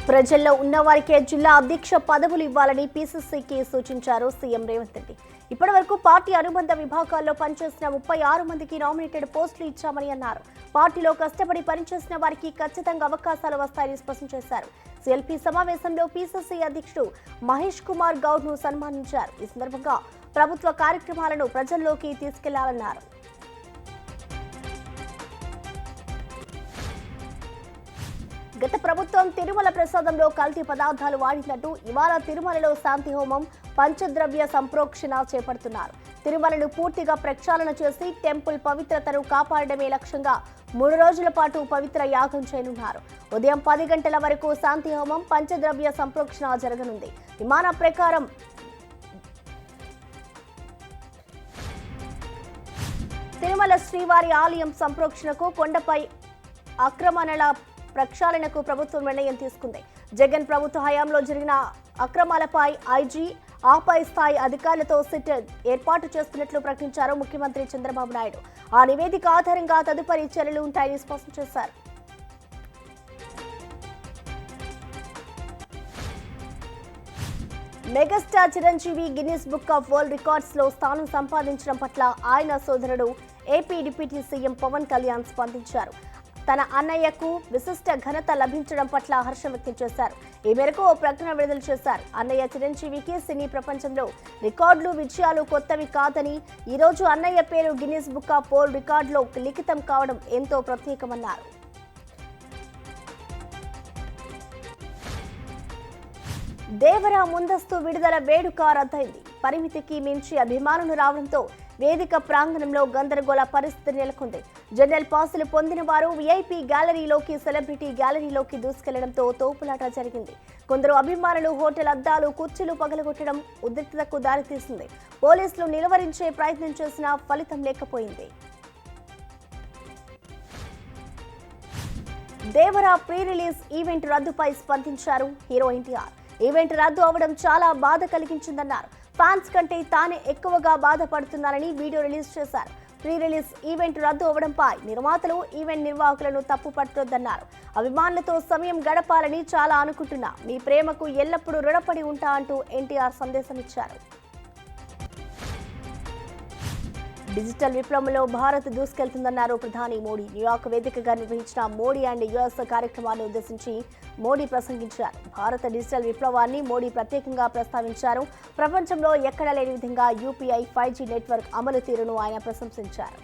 ప్రజల్లో ఉన్నవారికే జిల్లా అధ్యక్ష పదవులు ఇవ్వాలని పీసీసీకి సూచించారు సీఎం రేవంత్ రెడ్డి. ఇప్పటివరకు పార్టీ అనుబంధ విభాగాల్లో పనిచేసిన 36 మందికి నామినేటెడ్ పోస్టులు ఇచ్చామని అన్నారు. పార్టీలో కష్టపడి పనిచేసిన వారికి ఖచ్చితంగా అవకాశాలు వస్తాయని స్పష్టం చేశారు. సిఎల్పీ సమావేశంలో పీసీసీ అధ్యక్షుడు మహేష్ కుమార్ గౌడ్ ను సన్మానించారు. ఈ సందర్భంగా ప్రభుత్వ కార్యక్రమాలను ప్రజల్లోకి తీసుకెళ్లాలన్నారు. గత ప్రభుత్వం తిరుమల ప్రసాదంలో కల్తీ పదార్థాలు వాడినట్టు ఇవాళ తిరుమలలో శాంతి హోమం, పంచద్రవ్య సంప్రోక్షణ చేపడుతున్నారు. తిరుమలను పూర్తిగా ప్రక్షాళన చేసి టెంపుల్ పవిత్రతను కాపాడడమే లక్ష్యంగా 3 రోజుల పాటు పవిత్ర యాగం చేయనున్నారు. ఉదయం 10 గంటల వరకు శాంతి హోమం, పంచద్రవ్య సంప్రోక్షణ జరగనుంది. విమాన ప్రకారం తిరుమల శ్రీవారి ఆలయం సంప్రోక్షణకు, కొండపై ఆక్రమణల ప్రక్షాళనకు ప్రభుత్వం నిర్ణయం తీసుకుంది. జగన్ ప్రభుత్వ హయాంలో జరిగిన అక్రమాలపై ఐజీ, ఆపై స్థాయి అధికారులతో సిట్ ఏర్పాటు చేస్తున్నట్లు ప్రకటించారు ముఖ్యమంత్రి చంద్రబాబు నాయుడు. ఆ నివేదిక ఆధారంగా తదుపరి చర్యలు ఉంటాయని స్పష్టం చేశారు. Megastar Chiranjeevi Guinness book of world records లో స్థానం సంపాదించడం పట్ల ఆయన సోదరుడు AP deputy CM Pawan Kalyan స్పందించారు. తన అన్నయ్యకు విశిష్ట ఘనత లభించడం పట్ల హర్షం వ్యక్తం చేశారు. ఈ మేరకు ఓ ప్రకటన విడుదల చేశారు. అన్నయ్య చిరంజీవికి సినీ ప్రపంచంలో రికార్డులు, విజయాలు కొత్తవి కాదని, ఈ రోజు అన్నయ్య పేరు గిన్నిస్ బుక్ ఆఫ్ వరల్డ్ రికార్డులో లిఖితం కావడం ఎంతో ప్రత్యేకమన్నారు. దేవరా ముందస్తు విడుదల వేడుక రద్దయింది. పరిమితికి మించి అభిమానులు రావడంతో వేదిక ప్రాంగణంలో గందరగోళ పరిస్థితి నెలకొంది. జనరల్ పాసులు పొందిన వారు వీఐపీ గ్యాలరీలోకి, సెలబ్రిటీ గ్యాలరీలోకి దూసుకెళ్లడంతో తోపులాట జరిగింది. కొందరు అభిమానులు హోటల్ అద్దాలు, కుర్చీలు పగలగొట్టడం ఉద్రిక్తతకు దారితీసింది. పోలీసులు నిలువరించే ప్రయత్నం చేసినా ఫలితం లేకపోయింది. దేవరా ప్రీ రిలీజ్ ఈవెంట్ రద్దుపై స్పందించారు హీరో ఎన్టీఆర్. ఈవెంట్ రద్దు అవడం చాలా బాధ కలిగించిందన్నారు. ఫ్యాన్స్ కంటే తానే ఎక్కువగా బాధపడుతున్నారని వీడియో రిలీజ్ చేశారు. ప్రీ రిలీజ్ ఈవెంట్ రద్దు అవడంపై నిర్మాతలు, ఈవెంట్ నిర్వాహకులను తప్పు పట్టొద్దన్నారు. అభిమానులతో సమయం గడపాలని చాలా అనుకుంటున్నా, మీ ప్రేమకు ఎల్లప్పుడూ రుణపడి ఉంటా అంటూ ఎన్టీఆర్ సందేశం ఇచ్చారు. డిజిటల్ విప్లవంలో భారత్ దూసుకెళ్తుందన్నారు ప్రధాని మోడీ. న్యూయార్క్ వేదికగా నిర్వహించిన మోడీ అండ్ యుఎస్ కార్యక్రమాన్ని ఉద్దేశించి మోడీ ప్రసంగించారు. భారత డిజిటల్ విప్లవాన్ని మోడీ ప్రత్యేకంగా ప్రస్తావించారు. ప్రపంచంలో ఎక్కడా లేని విధంగా యూపీఐ 5G నెట్వర్క్ అమలు తీరును ఆయన ప్రశంసించారు.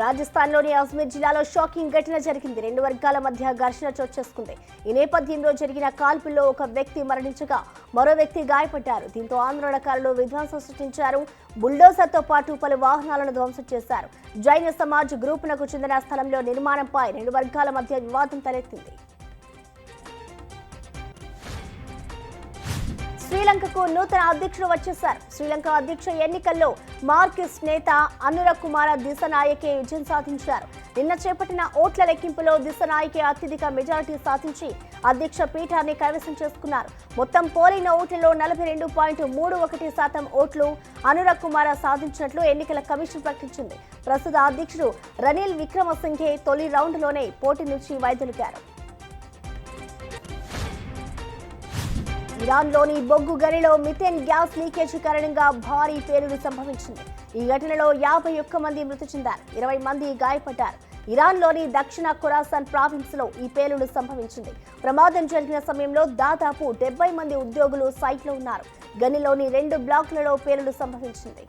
రాజస్థాన్లోని అజ్మీర్ జిల్లాలో షాకింగ్ ఘటన జరిగింది. 2 వర్గాల మధ్య ఘర్షణ చోటు చేసుకుంది. ఈ నేపథ్యంలో జరిగిన కాల్పుల్లో ఒక వ్యక్తి మరణించగా మరో వ్యక్తి గాయపడ్డారు. దీంతో ఆందోళనకారులు విధ్వంసం సృష్టించారు. బుల్డోజర్తో పాటు పలు వాహనాలను ధ్వంసం చేశారు. జైన సమాజ్ గ్రూపునకు చెందిన స్థలంలో నిర్మాణంపై 2 వర్గాల మధ్య వివాదం తలెత్తింది. శ్రీలంకకు నూతన అధ్యక్షుడు వచ్చేశారు. శ్రీలంక అధ్యక్ష ఎన్నికల్లో మార్కిస్ట్ నేత అనుర కుమార దిశనాయకే విజయం సాధించారు. నిన్న చేపట్టిన ఓట్ల లెక్కింపులో దిశనాయకే అత్యధిక మెజారిటీ సాధించి అధ్యక్ష పీఠాన్ని కైవసం చేసుకున్నారు. మొత్తం పోలైన ఓట్లలో 42.31% ఓట్లు అనుర కుమార సాధించినట్లు ఎన్నికల కమిషన్ ప్రకటించింది. ప్రస్తుత అధ్యక్షుడు రనిల్ విక్రమసింఘే తొలి రౌండ్లోనే పోటీ నుంచి వైదొలిగారు. ఇరాన్లోని బొగ్గు గనిలో మిథేన్ గ్యాస్ లీకేజ్ కారణంగా భారీ పేలుడు సంభవించింది. ఈ ఘటనలో 51 మంది మృతి చెందారు, 20 మంది గాయపడ్డారు. ఇరాన్లోని దక్షిణ ఖురాసాన్ ప్రావిన్స్ లో ఈ పేలుడు సంభవించింది. ప్రమాదం జరిగిన సమయంలో దాదాపు 70 మంది ఉద్యోగులు సైట్లో ఉన్నారు. గనిలోని 2 బ్లాకులలో పేలుడు సంభవించింది.